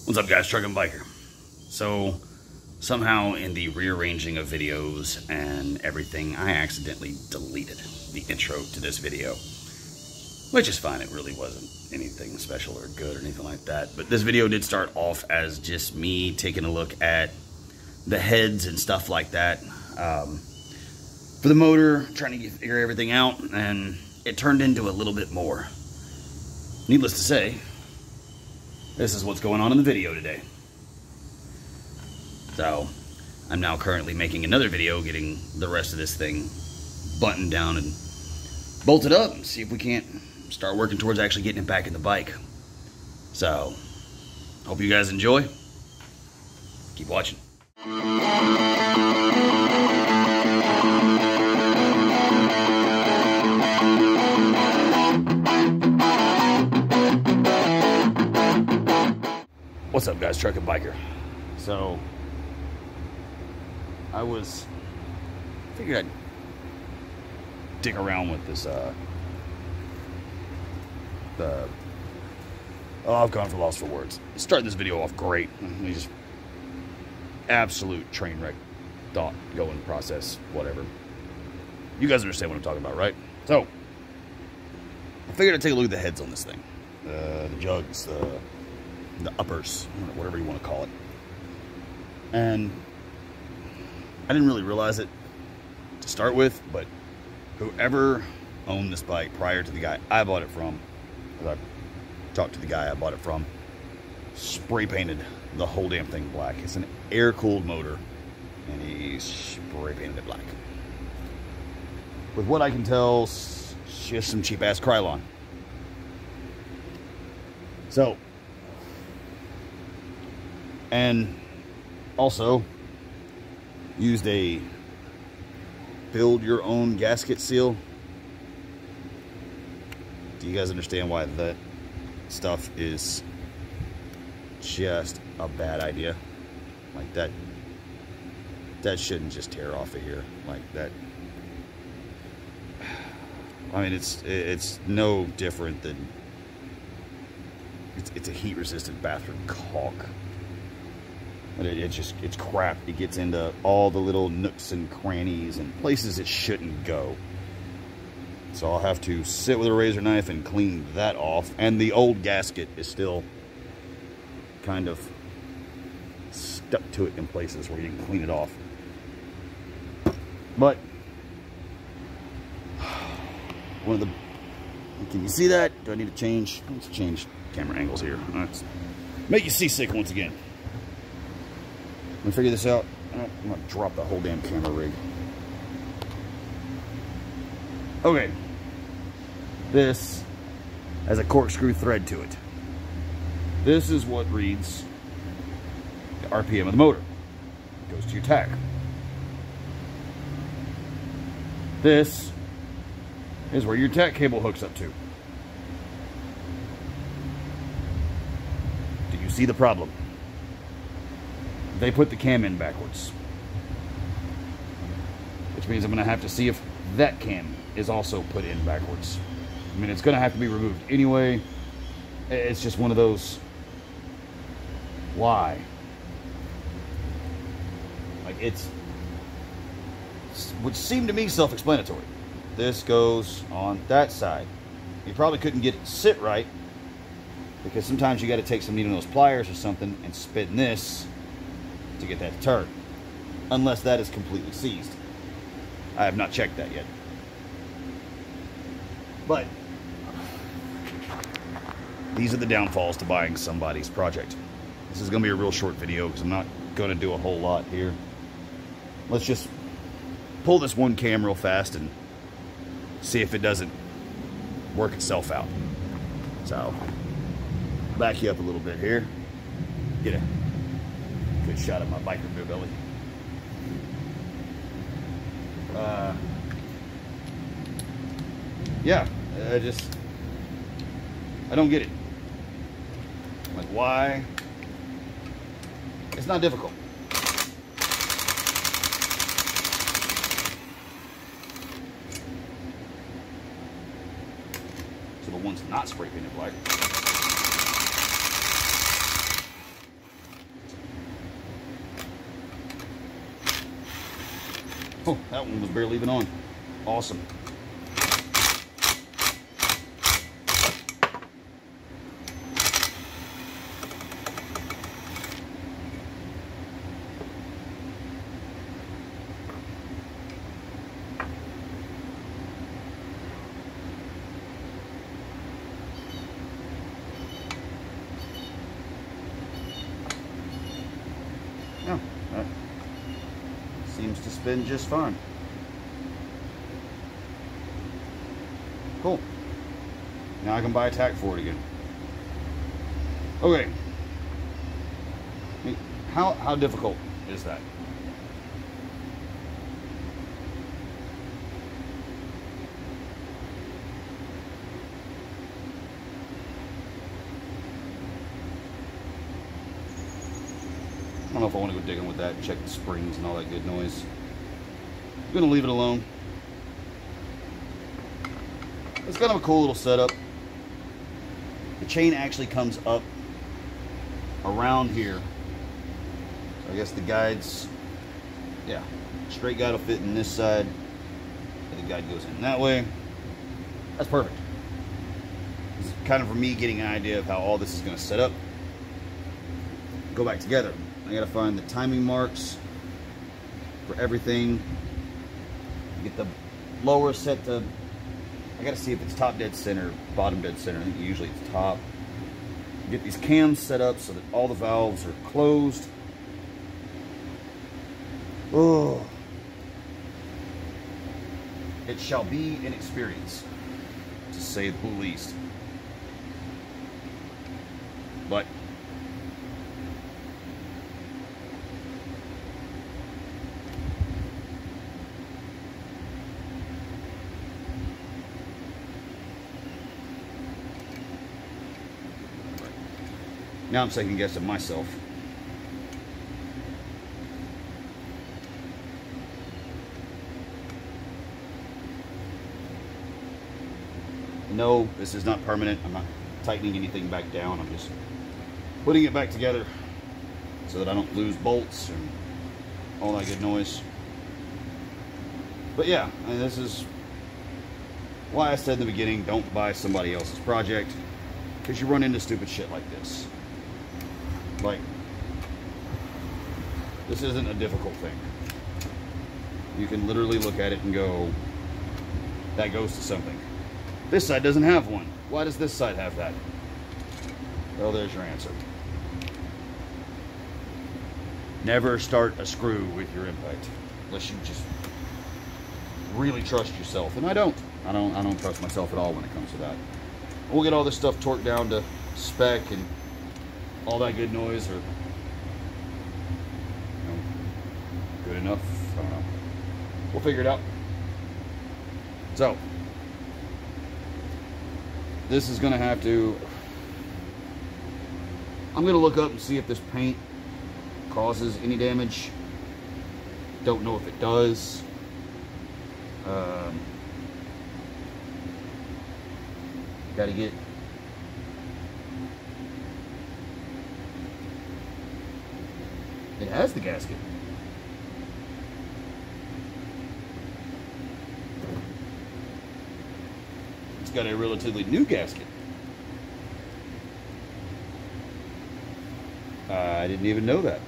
What's up, guys? Truck and Biker. So somehow in the rearranging of videos and everything, I accidentally deleted the intro to this video, which is fine. It really wasn't anything special or good or anything like that. But this video did start off as just me taking a look at the heads and stuff like that for the motor, trying to figure everything out, and it turned into a little bit more. Needless to say, this is what's going on in the video today. So, I'm now currently making another video getting the rest of this thing buttoned down and bolted up and see if we can't start working towards actually getting it back in the bike. So, hope you guys enjoy. Keep watching. What's up, guys? Truck and Biker. So, I figured I'd dig around with this, I've gone for lost for words. Start this video off great. We just absolute train wreck thought going process, whatever. You guys understand what I'm talking about, right? So, I figured I'd take a look at the heads on this thing. The jugs, the uppers, whatever you want to call it. And I didn't really realize it to start with, but whoever owned this bike prior to the guy I bought it from, because I talked to the guy I bought it from, spray painted the whole damn thing black. It's an air-cooled motor, and he spray painted it black. With what I can tell, just some cheap-ass Krylon. So, and also used a build your own gasket seal. Do you guys understand why that stuff is just a bad idea? Like that shouldn't just tear off of here like that. I mean, it's no different than it's a heat resistant bathroom caulk. But it's crap. It gets into all the little nooks and crannies and places it shouldn't go. So I'll have to sit with a razor knife and clean that off. And the old gasket is still kind of stuck to it in places where you can clean it off. But can you see that? Do I need to change? Let's change camera angles here. Let's make you seasick once again. Let me figure this out. I'm gonna drop the whole damn camera rig. Okay. This has a corkscrew thread to it. This is what reads the RPM of the motor. It goes to your tach. This is where your tach cable hooks up to. Do you see the problem? They put the cam in backwards, which means I'm going to have to see if that cam is also put in backwards. I mean, it's going to have to be removed anyway. It's just one of those, why? Like, it's, which seemed to me self-explanatory. This goes on that side. You probably couldn't get it to sit right, because sometimes you got to take some needle nose pliers or something and spin this to get that to turn, unless that is completely seized. I have not checked that yet. But these are the downfalls to buying somebody's project. This is going to be a real short video because I'm not going to do a whole lot here. Let's just pull this one cam real fast and see if it doesn't work itself out. So, back you up a little bit here. Get a good shot of my biker beer belly. Yeah, I don't get it. Like, why? It's not difficult. So the one's not spray painted black. Oh, that one was barely even on. Awesome. Yeah, that seems to spin just fine. Cool. Now I can buy a tack for it again. Okay. I mean, how difficult is that? I don't know if I want to go digging with that and check the springs and all that good noise. I'm gonna leave it alone. It's kind of a cool little setup. The chain actually comes up around here. So I guess the guides, yeah, straight guide will fit in this side. The guide goes in that way. That's perfect. It's kind of for me getting an idea of how all this is going to set up. Go back together. I got to find the timing marks for everything. Get the lower set to, I got to see if it's top dead center, bottom dead center. I think usually it's top. Get these cams set up so that all the valves are closed. Oh, it shall be an experience, to say the least. But now I'm second guessing myself. No, this is not permanent. I'm not tightening anything back down. I'm just putting it back together so that I don't lose bolts and all that good noise. But yeah, I mean, this is why I said in the beginning, don't buy somebody else's project, because you run into stupid shit like this. Like, this isn't a difficult thing. You can literally look at it and go, that goes to something. This side doesn't have one. Why does this side have that? Well, there's your answer. Never start a screw with your impact unless you just really trust yourself, and I don't trust myself at all when it comes to that. We'll get all this stuff torqued down to spec and all that good noise, or good enough. I don't know. We'll figure it out. So this is gonna have to, I'm gonna look up and see if this paint causes any damage. Don't know if it does. Gotta get it has the gasket. It's got a relatively new gasket. I didn't even know that.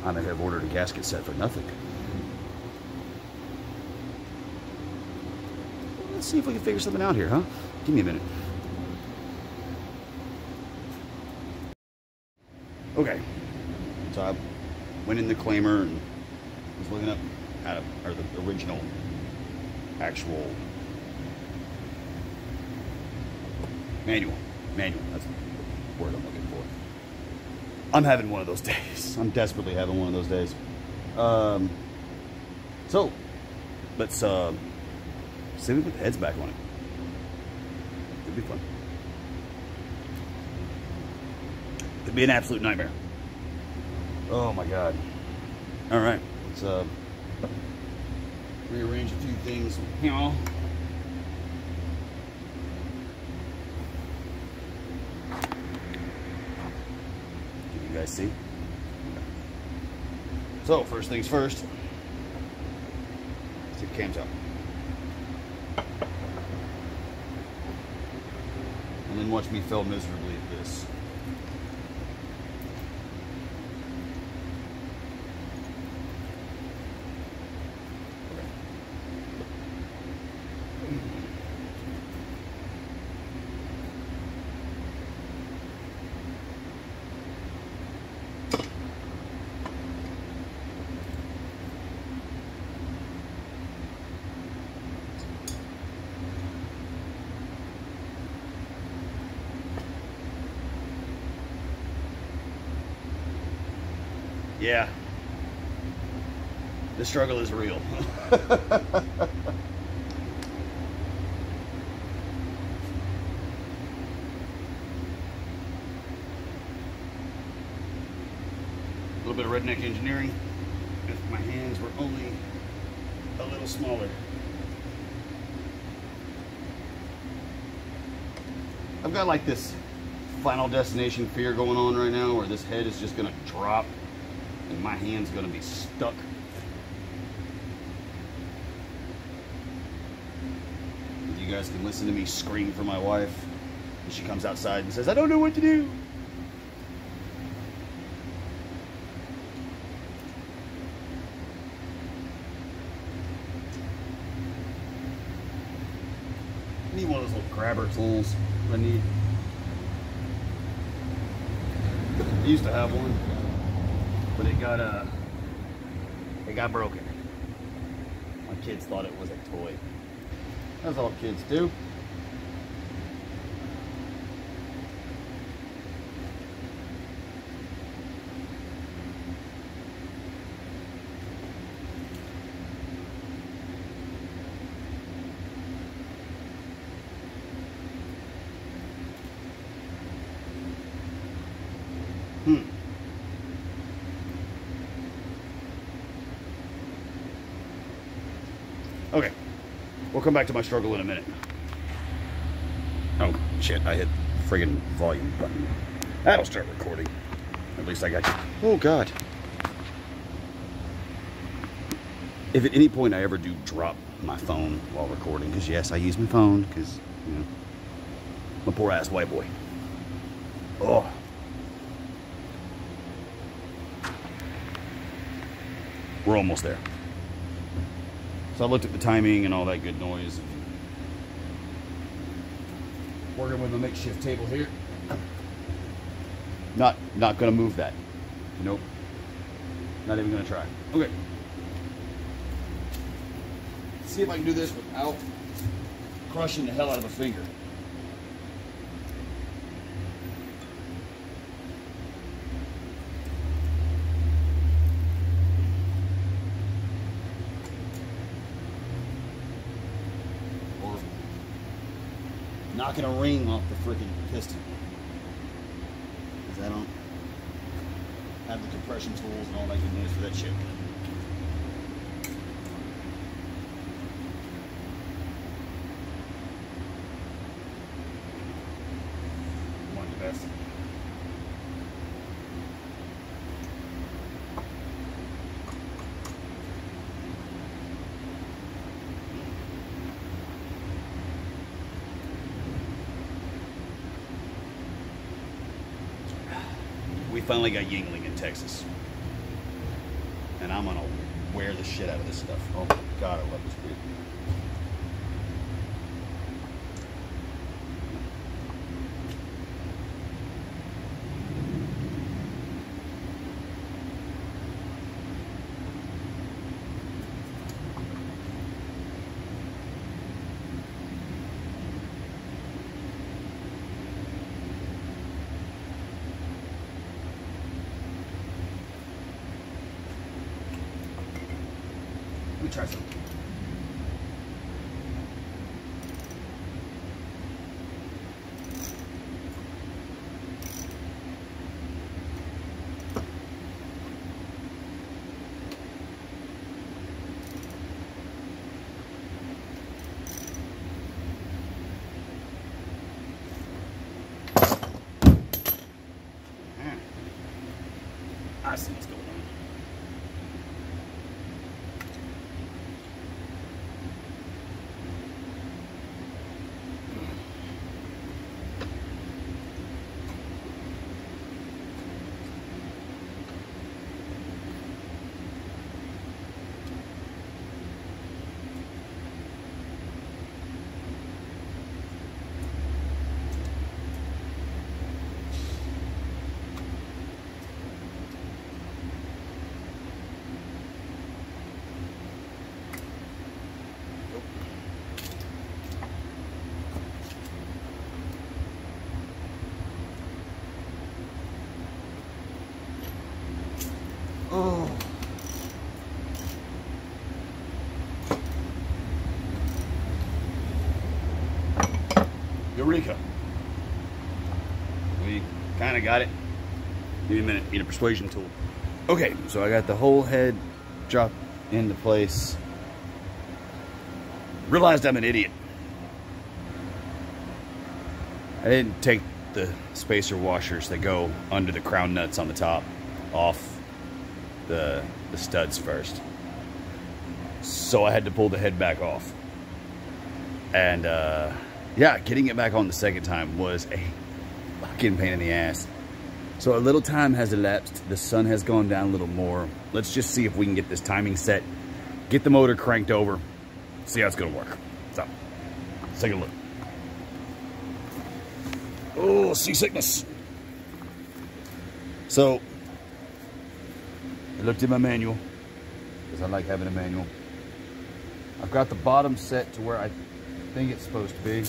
I may have ordered a gasket set for nothing. Let's see if we can figure something out here, huh? Give me a minute. Okay, so I went in the claimer and was looking up how to, or the original, actual manual, that's the word I'm looking for. I'm having one of those days. I'm desperately having one of those days. So, let's see if we put the heads back on it. It'd be fun. It'd be an absolute nightmare. Oh my god. Alright, let's rearrange a few things here. Can you guys see? So, first things first. See the cams out. And then watch me fail miserably at this. Yeah, the struggle is real. A little bit of redneck engineering. If my hands were only a little smaller. I've got like this Final Destination fear going on right now, where this head is just gonna drop and my hand's gonna be stuck. You guys can listen to me scream for my wife as she comes outside and says, "I don't know what to do." I need one of those little grabber tools I need. I used to have one, but it got broken. My kids thought it was a toy. That's all kids do. Okay, we'll come back to my struggle in a minute. Oh, shit, I hit the friggin' volume button. That'll start recording. At least I got you. Oh, God. If at any point I ever do drop my phone while recording, because yes, I use my phone, because, you know, I'm a poor ass white boy. Oh. We're almost there. So I looked at the timing and all that good noise. Working with a makeshift table here. Not gonna move that. Nope. Not even gonna try. Okay. Let's see if I can do this without crushing the hell out of a finger. Knocking a ring off the freaking piston, because I don't have the compression tools and all that good noise for that shit. One of the best. We finally got Yingling in Texas, and I'm gonna wear the shit out of this stuff. Oh my God, I love this dude. Let me try some. I see what's going on. Eureka. We kind of got it. Give me a minute, need a persuasion tool. Okay, so I got the whole head dropped into place. Realized I'm an idiot. I didn't take the spacer washers that go under the crown nuts on the top off the studs first. So I had to pull the head back off. And yeah, getting it back on the second time was a fucking pain in the ass. So a little time has elapsed. The sun has gone down a little more. Let's just see if we can get this timing set, get the motor cranked over, see how it's gonna work. So, let's take a look. Oh, seasickness. So, I looked in my manual, because I like having a manual. I've got the bottom set to where I think it's supposed to be.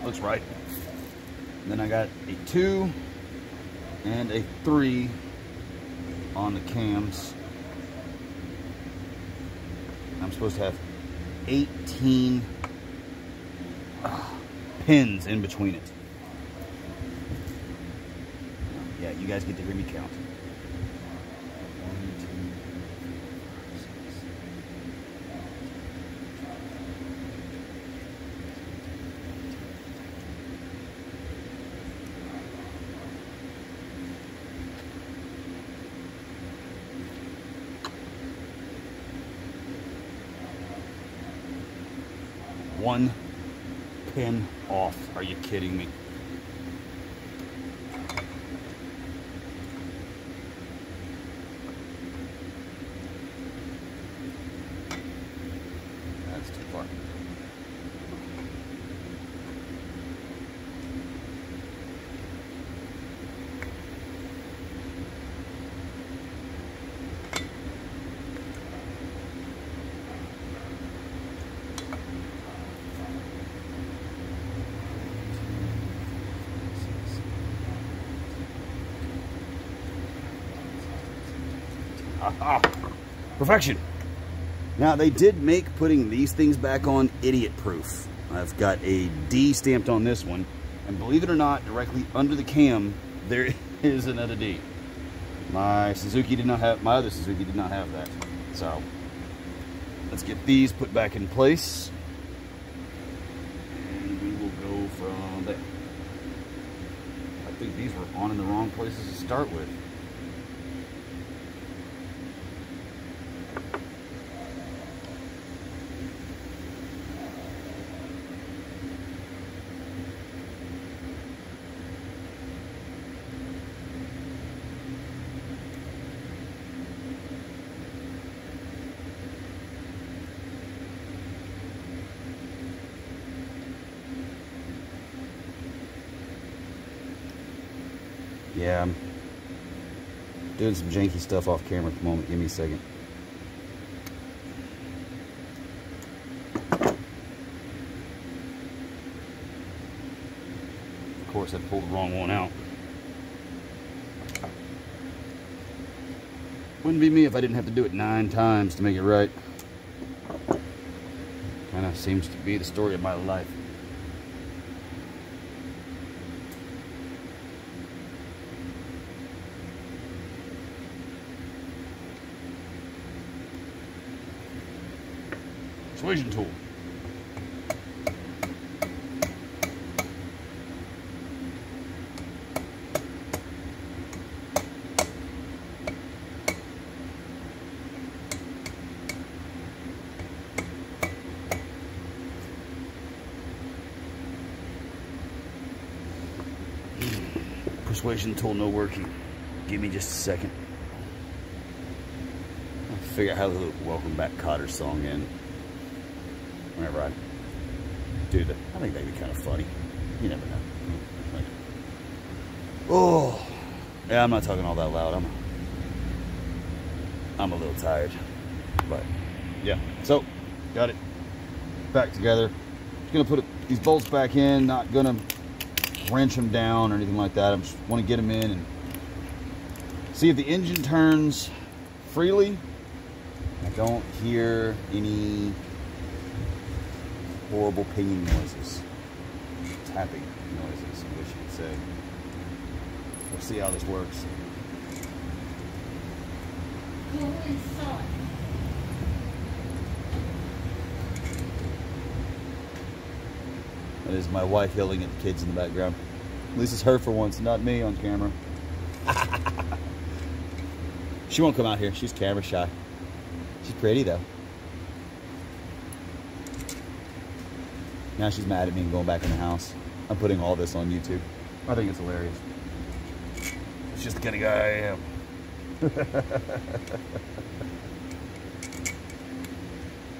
Looks right. And then I got a 2 and a 3 on the cams. I'm supposed to have 18 pins in between it. Yeah, you guys get to hear me count. 1, 2, 6. One pin off. Are you kidding me? That's too far. Perfection. Now, they did make putting these things back on idiot proof. I've got a D stamped on this one, and believe it or not, directly under the cam there is another D. My Suzuki did not have, my other Suzuki did not have that. So let's get these put back in place, and we will go from there. I think these were on in the wrong places to start with. Yeah, I'm doing some janky stuff off camera at the moment. Give me a second. Of course, I pulled the wrong one out. Wouldn't be me if I didn't have to do it 9 times to make it right. Kind of seems to be the story of my life. Persuasion tool. Persuasion tool no working. Give me just a second. I'll figure out how to welcome back Cotter song in. Whenever I do that. I think that'd be kind of funny. You never know. Oh, yeah, I'm not talking all that loud. I'm a little tired, but yeah. So, got it back together. Just gonna put these bolts back in. Not gonna wrench them down or anything like that. I just want to get them in and see if the engine turns freely. I don't hear any horrible pinging noises. tapping noises, I wish you could say. We'll see how this works. Go inside. That is my wife yelling at the kids in the background. At least it's her for once, not me on camera. She won't come out here. She's camera shy. She's pretty though. Now she's mad at me and going back in the house. I'm putting all this on YouTube. I think it's hilarious. It's just the kind of guy I am.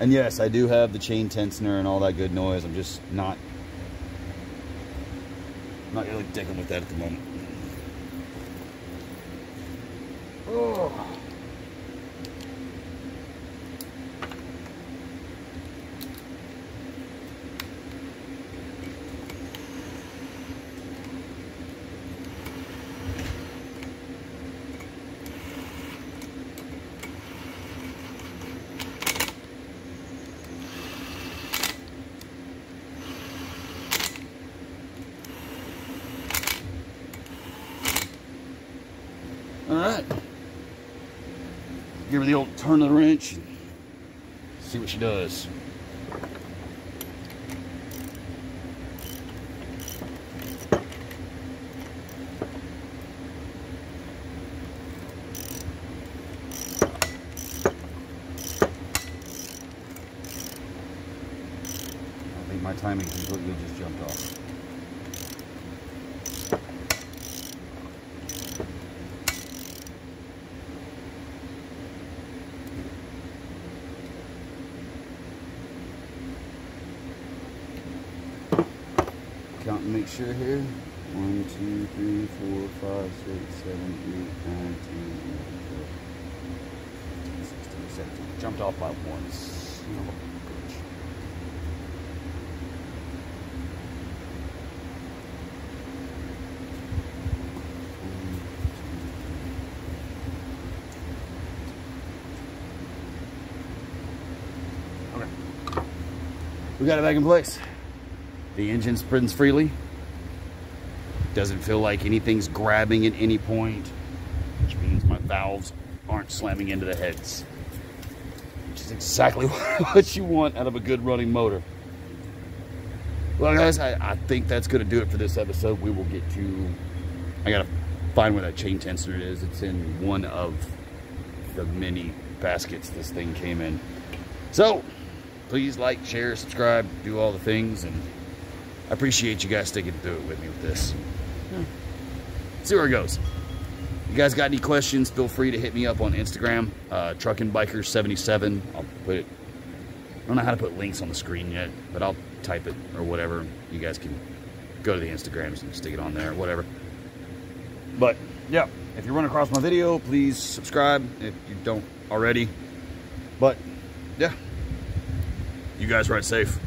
And yes, I do have the chain tensioner and all that good noise. I'm just not really digging with that at the moment. Oh. All right, give her the old turn of the wrench and see what she does. I think my timing completely just jumped off. Count and make sure here. 1, 2, 3, 4, 5, 6, 7, 8, 9, 10, 11, 12, 16, 17. Jumped off by one. Son of a bitch. Okay. We got it back in place. The engine spins freely. Doesn't feel like anything's grabbing at any point, which means my valves aren't slamming into the heads, which is exactly what you want out of a good running motor. Well, guys, I think that's going to do it for this episode. We will get to... I got to find where that chain tensioner is. It's in one of the many baskets this thing came in. So, please like, share, subscribe, do all the things, and I appreciate you guys sticking through it with me with this. See where it goes. You guys got any questions, feel free to hit me up on Instagram, truckingbiker77. I'll put it, I don't know how to put links on the screen yet, but I'll type it or whatever. You guys can go to the Instagrams and stick it on there or whatever. But yeah, if you run across my video, please subscribe if you don't already. But yeah, you guys ride safe.